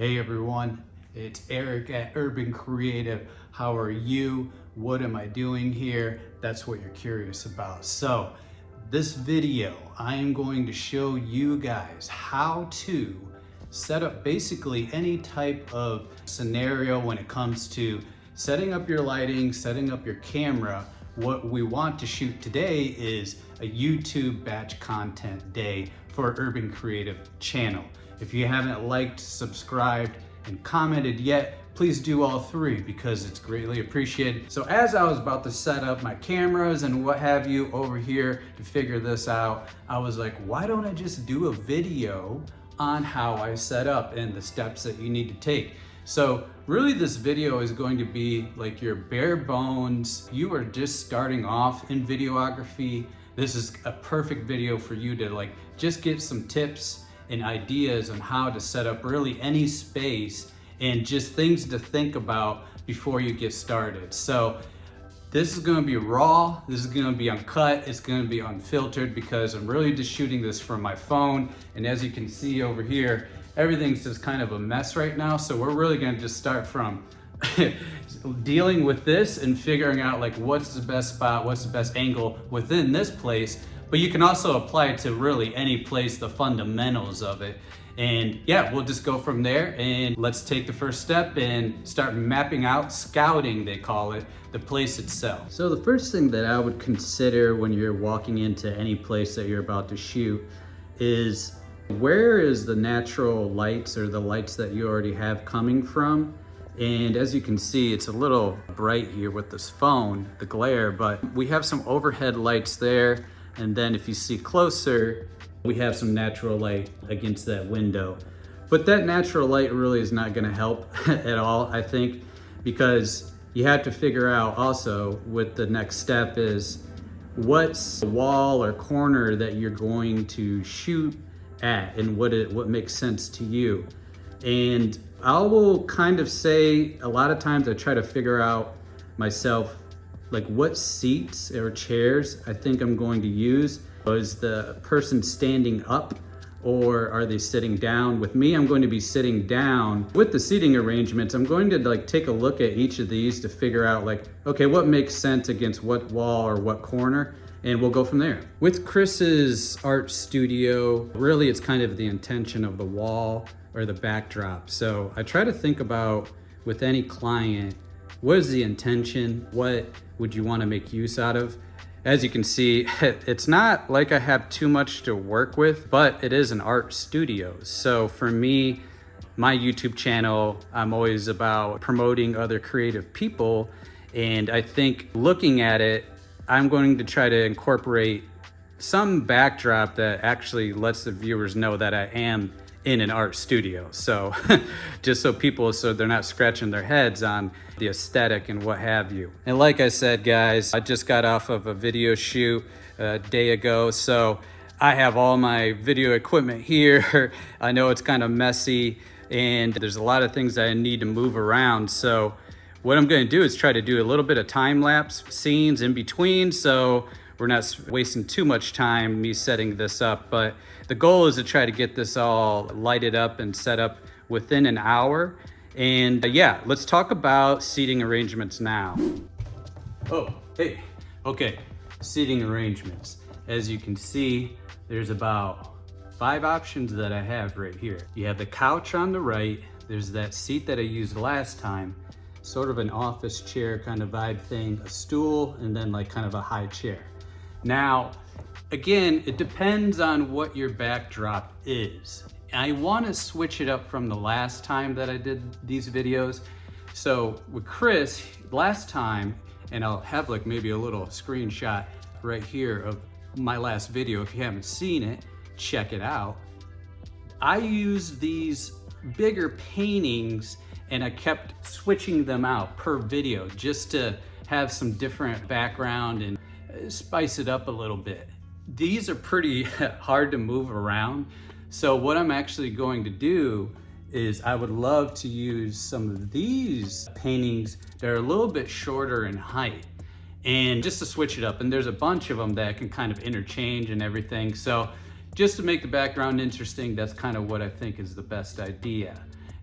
Hey everyone, it's Eric at Urban Creative. How are you? What am I doing here? That's what you're curious about. So this video, I am going to show you guys how to set up basically any type of scenario when it comes to setting up your lighting, setting up your camera. What we want to shoot today is a YouTube batch content day for Urban Creative channel. If you haven't liked, subscribed, and commented yet, please do all three because it's greatly appreciated. So as I was about to set up my cameras and what have you over here to figure this out, I was like, why don't I just do a video on how I set up and the steps that you need to take? So really this video is going to be like your bare bones. You are just starting off in videography. This is a perfect video for you to like just get some tips and ideas on how to set up really any space and just things to think about before you get started. So this is going to be raw, this is going to be uncut, it's going to be unfiltered because I'm really just shooting this from my phone. And as you can see over here, everything's just kind of a mess right now. So we're really going to just start from dealing with this and figuring out like what's the best spot, what's the best angle within this place. But you can also apply it to really any place, the fundamentals of it. And yeah, we'll just go from there and let's take the first step and start mapping out, scouting they call it, the place itself. So the first thing that I would consider when you're walking into any place that you're about to shoot is where is the natural lights or the lights that you already have coming from? And as you can see, it's a little bright here with this phone, the glare, but we have some overhead lights there. And then if you see closer, we have some natural light against that window. But that natural light really is not gonna help at all, I think, because you have to figure out also what the next step is, what's the wall or corner that you're going to shoot at and what makes sense to you. And I will kind of say, a lot of times I try to figure out myself like what seats or chairs I think I'm going to use. Is the person standing up or are they sitting down? With me, I'm going to be sitting down. With the seating arrangements, I'm going to like take a look at each of these to figure out like, okay, what makes sense against what wall or what corner? And we'll go from there. With Chris's art studio, really it's kind of the intention of the wall or the backdrop. So I try to think about with any client, what is the intention? What would you want to make use out of? As you can see, it's not like I have too much to work with, but it is an art studio. So for me, my YouTube channel, I'm always about promoting other creative people. And I think looking at it, I'm going to try to incorporate some backdrop that actually lets the viewers know that I am in an art studio. So just so they're not scratching their heads on the aesthetic and what have you. And like I said, guys, I just got off of a video shoot a day ago. So I have all my video equipment here. I know it's kind of messy and there's a lot of things that I need to move around. So what I'm going to do is try to do a little bit of time lapse scenes in between. So we're not wasting too much time me setting this up, but the goal is to try to get this all lighted up and set up within an hour. And yeah, let's talk about seating arrangements now. Oh, hey, okay, seating arrangements. As you can see, there's about 5 options that I have right here. You have the couch on the right, there's that seat that I used last time, sort of an office chair kind of vibe thing, a stool, and then like kind of a high chair. Now, again, it depends on what your backdrop is. I want to switch it up from the last time that I did these videos. So with Chris, last time, and I'll have like maybe a little screenshot right here of my last video. If you haven't seen it, check it out. I used these bigger paintings and I kept switching them out per video just to have some different background and spice it up a little bit. These are pretty hard to move around. So what I'm actually going to do is I would love to use some of these paintings that are a little bit shorter in height and just to switch it up. And there's a bunch of them that can kind of interchange and everything. So just to make the background interesting, that's kind of what I think is the best idea.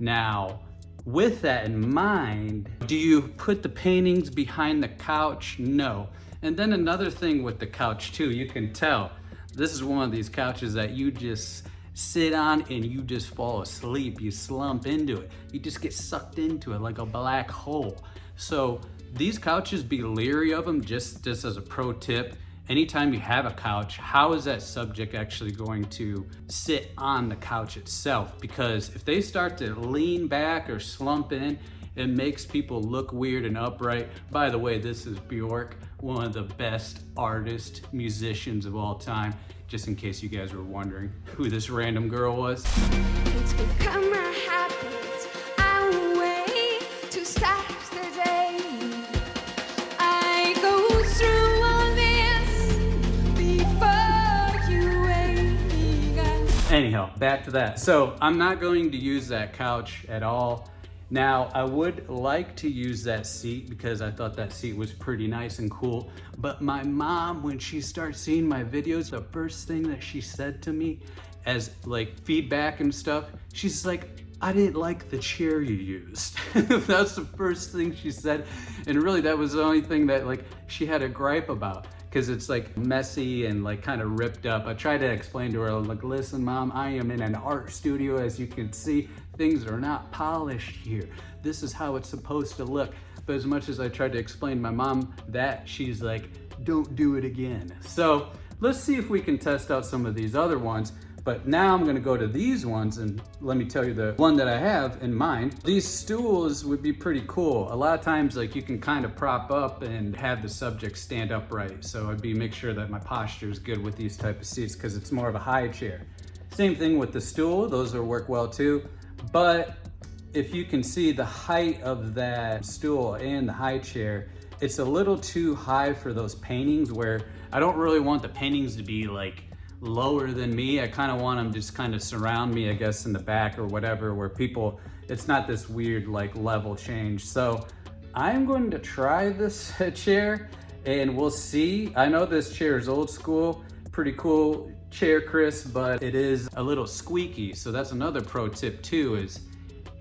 Now, with that in mind, do you put the paintings behind the couch? No. And then another thing with the couch too, you can tell, this is one of these couches that you just sit on and you just fall asleep. You slump into it. You just get sucked into it like a black hole. So these couches, be leery of them. Just as a pro tip, anytime you have a couch, how is that subject actually going to sit on the couch itself? Because if they start to lean back or slump in, it makes people look weird and upright. By the way, this is Björk, one of the best artists, musicians of all time, just in case you guys were wondering who this random girl was. It's become a habit, a way to start the day. I go through all this before you wake up. Anyhow, back to that. So I'm not going to use that couch at all. Now, I would like to use that seat because I thought that seat was pretty nice and cool. But my mom, when she started seeing my videos, the first thing that she said to me as like feedback and stuff, she's like, I didn't like the chair you used. That's the first thing she said. And really that was the only thing that like she had a gripe about, because it's like messy and like kind of ripped up. I tried to explain to her, like, listen, Mom, I am in an art studio. As you can see, things are not polished here. This is how it's supposed to look. But as much as I tried to explain to my mom that, she's like, don't do it again. So let's see if we can test out some of these other ones. But now I'm gonna go to these ones, and let me tell you the one that I have in mind. These stools would be pretty cool. A lot of times, like, you can kind of prop up and have the subject stand upright. So I'd make sure that my posture is good with these type of seats because it's more of a high chair. Same thing with the stool, those will work well too. But if you can see the height of that stool and the high chair, it's a little too high for those paintings, where I don't really want the paintings to be like lower than me. I kind of want them just kind of surround me, I guess, in the back or whatever, where people, it's not this weird like level change. So I'm going to try this chair and we'll see. I know this chair is old school, pretty cool chair, Chris, but it is a little squeaky. So that's another pro tip too, is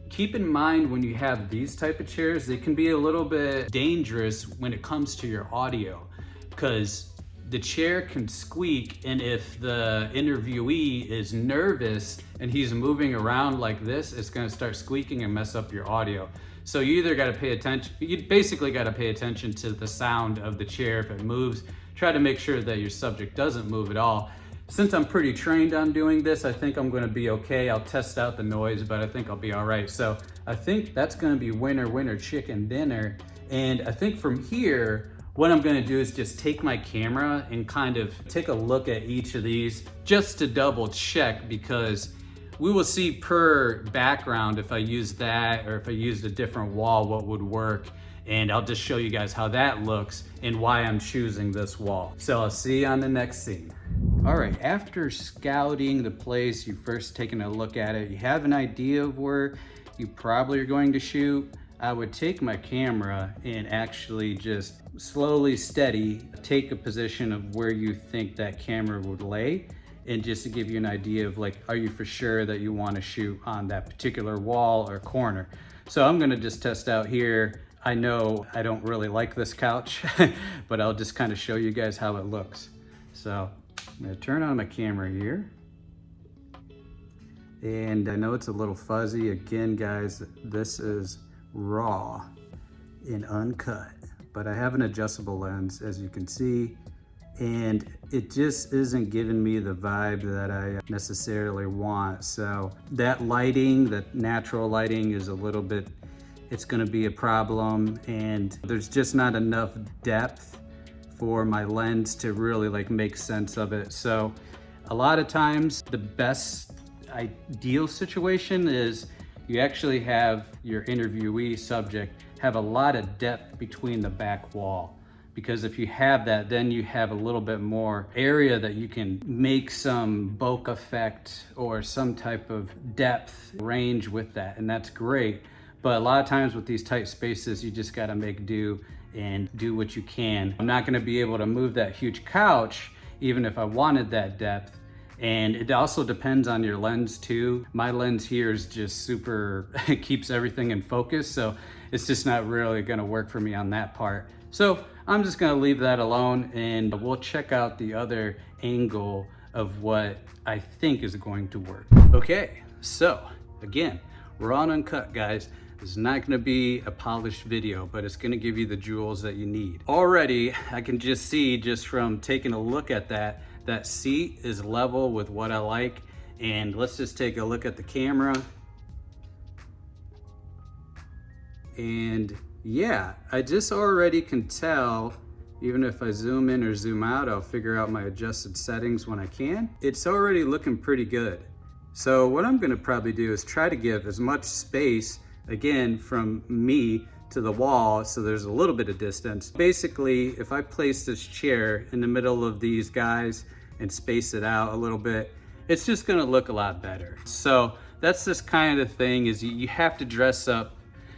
keep in mind when you have these type of chairs, they can be a little bit dangerous when it comes to your audio, because the chair can squeak, and if the interviewee is nervous and he's moving around like this, it's gonna start squeaking and mess up your audio. So you either gotta pay attention, you basically gotta pay attention to the sound of the chair. If it moves, try to make sure that your subject doesn't move at all. Since I'm pretty trained on doing this, I think I'm gonna be okay. I'll test out the noise, but I think I'll be all right. So I think that's gonna be winner, winner, chicken dinner. And I think from here, what I'm gonna do is just take my camera and kind of take a look at each of these just to double check, because we will see per background if I use that or if I used a different wall, what would work. And I'll just show you guys how that looks and why I'm choosing this wall. So I'll see you on the next scene. All right, after scouting the place, you've first taken a look at it, you have an idea of where you probably are going to shoot. I would take my camera and actually just slowly, steady, take a position of where you think that camera would lay, and just to give you an idea of like, are you for sure that you want to shoot on that particular wall or corner? So I'm gonna just test out here. I know I don't really like this couch, but I'll just kind of show you guys how it looks. So I'm gonna turn on my camera here. And I know it's a little fuzzy. Again, guys, this is raw and uncut, but I have an adjustable lens, as you can see, and it just isn't giving me the vibe that I necessarily want. So that lighting, that natural lighting, is a little bit, it's gonna be a problem, and there's just not enough depth for my lens to really like make sense of it. So a lot of times the best ideal situation is you actually have your interviewee subject have a lot of depth between the back wall, because if you have that, then you have a little bit more area that you can make some bokeh effect or some type of depth range with that, and that's great. But a lot of times with these tight spaces, you just gotta make do and do what you can. I'm not gonna be able to move that huge couch even if I wanted that depth. And it also depends on your lens too. My lens here is just super, it keeps everything in focus, so it's just not really gonna work for me on that part. So I'm just gonna leave that alone, and we'll check out the other angle of what I think is going to work. Okay, so again, we're on Uncut, guys. This is not gonna be a polished video, but it's gonna give you the jewels that you need. Already, I can just see, just from taking a look at that seat is level with what I like. And let's just take a look at the camera. And yeah, I just already can tell, even if I zoom in or zoom out, I'll figure out my adjusted settings when I can. It's already looking pretty good. So what I'm gonna probably do is try to give as much space, again, from me to the wall, so there's a little bit of distance. Basically, if I place this chair in the middle of these guys and space it out a little bit, it's just gonna look a lot better. So that's this kind of thing, is you have to dress up,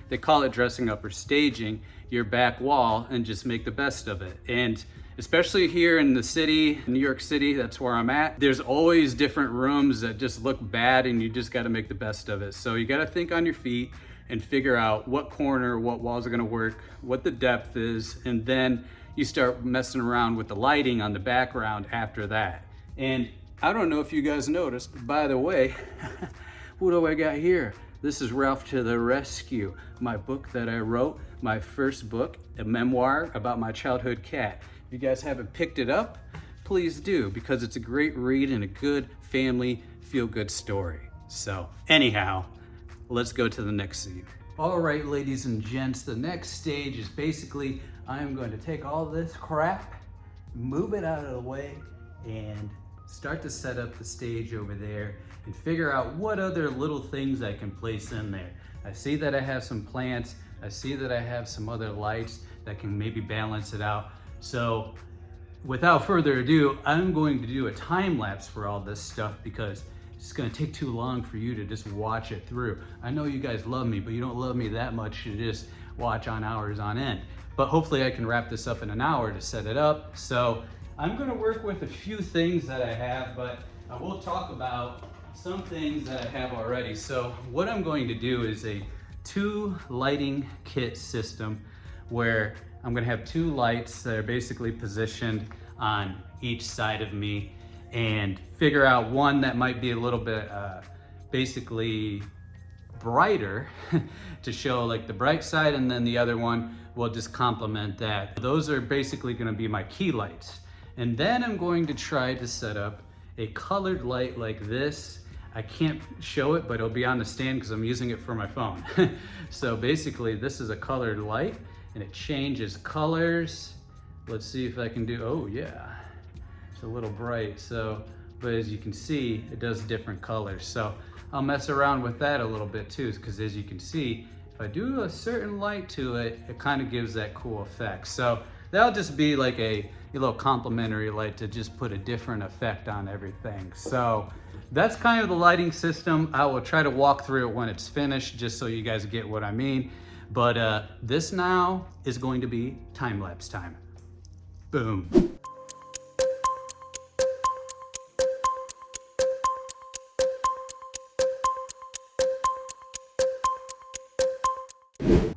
they call it dressing up or staging your back wall, and just make the best of it. And especially here in the city, New York City, that's where I'm at, there's always different rooms that just look bad, and you just gotta make the best of it. So you gotta think on your feet and figure out what corner, what walls are gonna work, what the depth is, and then you start messing around with the lighting on the background after that. And I don't know if you guys noticed, but by the way, what do I got here? This is Ralph to the Rescue, my book that I wrote, my first book, a memoir about my childhood cat. If you guys haven't picked it up, please do, because it's a great read and a good family feel-good story. So anyhow, let's go to the next scene. All right, ladies and gents, the next stage is basically, I'm going to take all this crap, move it out of the way, and start to set up the stage over there and figure out what other little things I can place in there. I see that I have some plants. I see that I have some other lights that can maybe balance it out. So without further ado, I'm going to do a time lapse for all this stuff, because it's gonna take too long for you to just watch it through. I know you guys love me, but you don't love me that much to just watch on hours on end. But hopefully I can wrap this up in an hour to set it up. So I'm gonna work with a few things that I have, but I will talk about some things that I have already. So what I'm going to do is a 2 lighting kit system, where I'm gonna have 2 lights that are basically positioned on each side of me, and figure out one that might be a little bit basically brighter to show like the bright side, and then the other one will just complement that. Those are basically gonna be my key lights. And then I'm going to try to set up a colored light like this. I can't show it, but it'll be on the stand because I'm using it for my phone. So basically this is a colored light, and it changes colors. Let's see if I can do, oh yeah, it's a little bright. So, but as you can see, it does different colors. So I'll mess around with that a little bit too, because as you can see, if I do a certain light to it, it kind of gives that cool effect. So that'll just be like a little complimentary light to just put a different effect on everything. So that's kind of the lighting system. I will try to walk through it when it's finished, just so you guys get what I mean. But this now is going to be time-lapse time. Boom.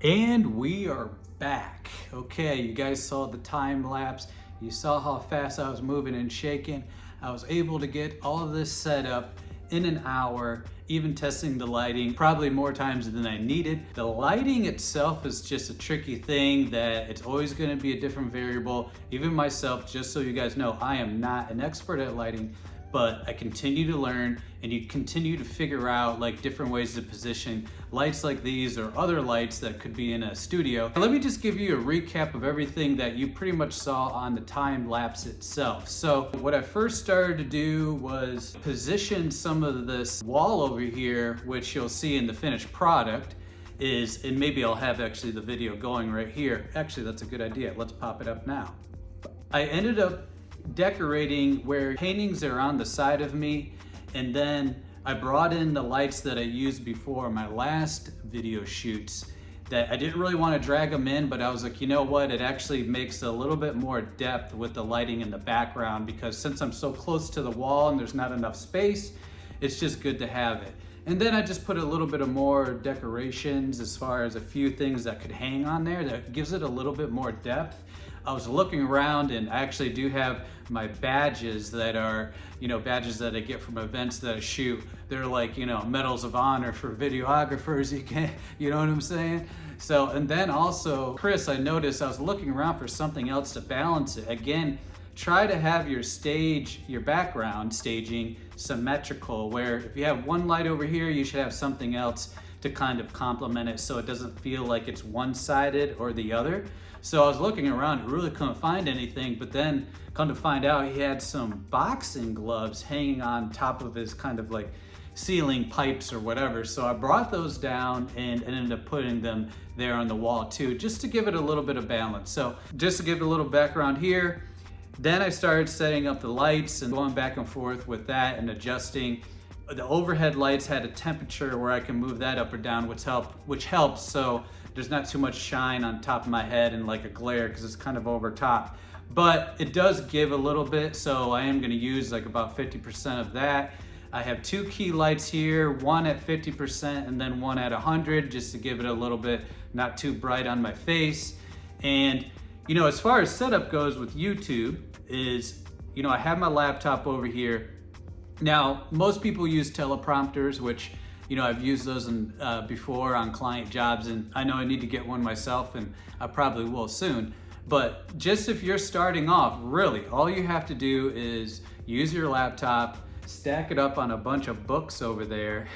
And we are back. Okay, you guys saw the time lapse. You saw how fast I was moving and shaking. I was able to get all of this set up in an hour, even testing the lighting probably more times than I needed. The lighting itself is just a tricky thing that it's always gonna be a different variable. Even myself, just so you guys know, I am not an expert at lighting, but I continue to learn, and you continue to figure out like different ways to position lights like these or other lights that could be in a studio. Let me just give you a recap of everything that you pretty much saw on the time lapse itself. So what I first started to do was position some of this wall over here, which you'll see in the finished product is, and maybe I'll have actually the video going right here. Actually, that's a good idea. Let's pop it up now. I ended up decorating where paintings are on the side of me, and then I brought in the lights that I used before my last video shoots that I didn't really want to drag them in, but I was like, you know what, it actually makes a little bit more depth with the lighting in the background, because since I'm so close to the wall and there's not enough space, it's just good to have it. And then I just put a little bit of more decorations as far as a few things that could hang on there that gives it a little bit more depth. I was looking around and I actually do have my badges that are, you know, badges that I get from events that I shoot. They're like, you know, medals of honor for videographers. You know what I'm saying? So, and then also, Chris, I noticed I was looking around for something else to balance it. Again, try to have your stage, your background staging symmetrical, where if you have one light over here, you should have something else to kind of complement it so it doesn't feel like it's one-sided or the other. So I was looking around, really couldn't find anything, but then come to find out he had some boxing gloves hanging on top of his kind of like ceiling pipes or whatever. So I brought those down and ended up putting them there on the wall too, just to give it a little bit of balance. So just to give it a little background here, then I started setting up the lights and going back and forth with that and adjusting. The overhead lights had a temperature where I can move that up or down, which helps so there's not too much shine on top of my head and like a glare because it's kind of over top. But it does give a little bit, so I am going to use like about 50% of that. I have two key lights here, one at 50% and then one at 100, just to give it a little bit not too bright on my face. And you know, as far as setup goes with YouTube is, you know, I have my laptop over here. Now, most people use teleprompters, which, you know, I've used those before on client jobs, and I know I need to get one myself, and I probably will soon. But just if you're starting off, really, all you have to do is use your laptop, stack it up on a bunch of books over there,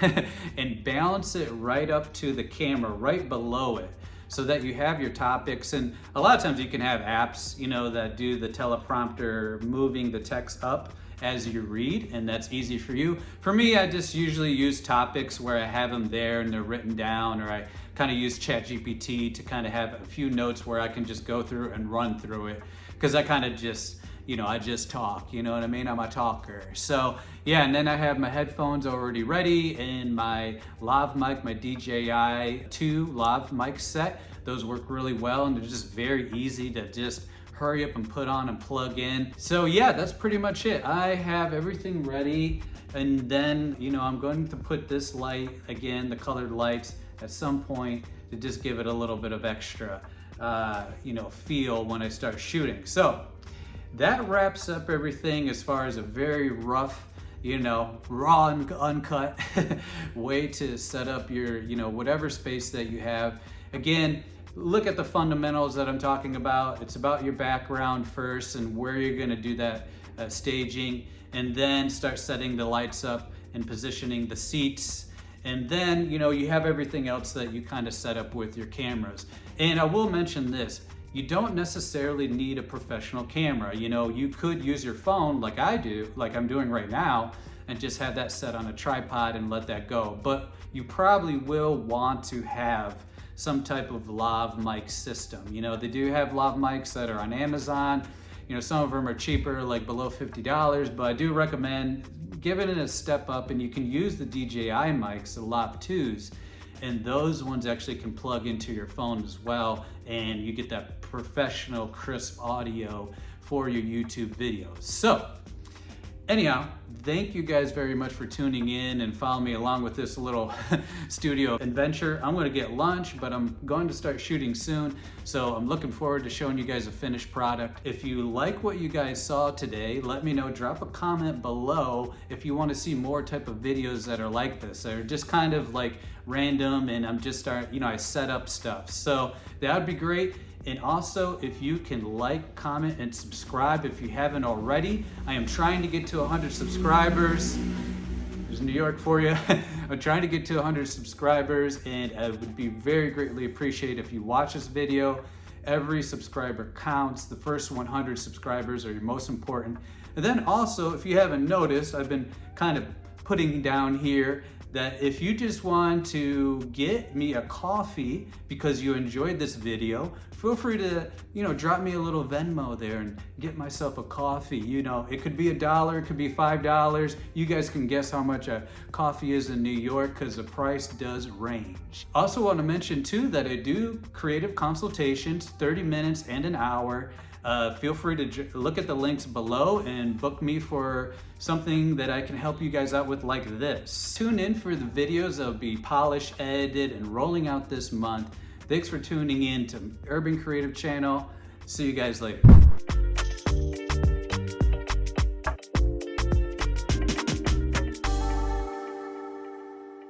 and balance it right up to the camera, right below it, so that you have your topics. And a lot of times you can have apps, you know, that do the teleprompter, moving the text up as you read, and that's easy for you. For me, I just usually use topics where I have them there and they're written down, or I kind of use ChatGPT to kind of have a few notes where I can just go through and run through it, because I kind of just, you know, I just talk, you know what I mean? I'm a talker. So yeah, and then I have my headphones already ready and my lav mic, my DJI 2 lav mic set. Those work really well and they're just very easy to just hurry up and put on and plug in. So yeah, that's pretty much it. I have everything ready, and then, you know, I'm going to put this light, again, the colored lights, at some point to just give it a little bit of extra, you know, feel when I start shooting. So that wraps up everything as far as a very rough, you know, raw and uncut way to set up your, you know, whatever space that you have. Again, look at the fundamentals that I'm talking about. It's about your background first and where you're gonna do that staging, and then start setting the lights up and positioning the seats. And then, you know, you have everything else that you kind of set up with your cameras. And I will mention this, you don't necessarily need a professional camera. You know, you could use your phone like I do, like I'm doing right now, and just have that set on a tripod and let that go. But you probably will want to have some type of lav mic system. You know, they do have lav mics that are on Amazon. You know, some of them are cheaper, like below $50, but I do recommend giving it a step up, and you can use the DJI mics, the Lav 2s, and those ones actually can plug into your phone as well, and you get that professional crisp audio for your YouTube videos. So anyhow, thank you guys very much for tuning in and following me along with this little studio adventure. I'm gonna get lunch, but I'm going to start shooting soon. So I'm looking forward to showing you guys a finished product. If you like what you guys saw today, let me know, drop a comment below if you wanna see more type of videos that are like this. They're just kind of like random, and I'm just you know, I set up stuff. So that would be great. And also, if you can like, comment, and subscribe if you haven't already. I am trying to get to 100 subscribers. There's New York for you. I'm trying to get to 100 subscribers, and I would be very greatly appreciated if you watch this video. Every subscriber counts. The first 100 subscribers are your most important. And then also, if you haven't noticed, I've been kind of putting down here that if you just want to get me a coffee because you enjoyed this video, feel free to, drop me a little Venmo there and get myself a coffee. It could be $1, it could be $5. You guys can guess how much a coffee is in New York because the price does range. Also want to mention too that I do creative consultations, 30 minutes and an hour. Feel free to look at the links below and book me for something that I can help you guys out with like this. Tune in for the videos that will be polished, edited, and rolling out this month. Thanks for tuning in to Urban Creative Channel. See you guys later.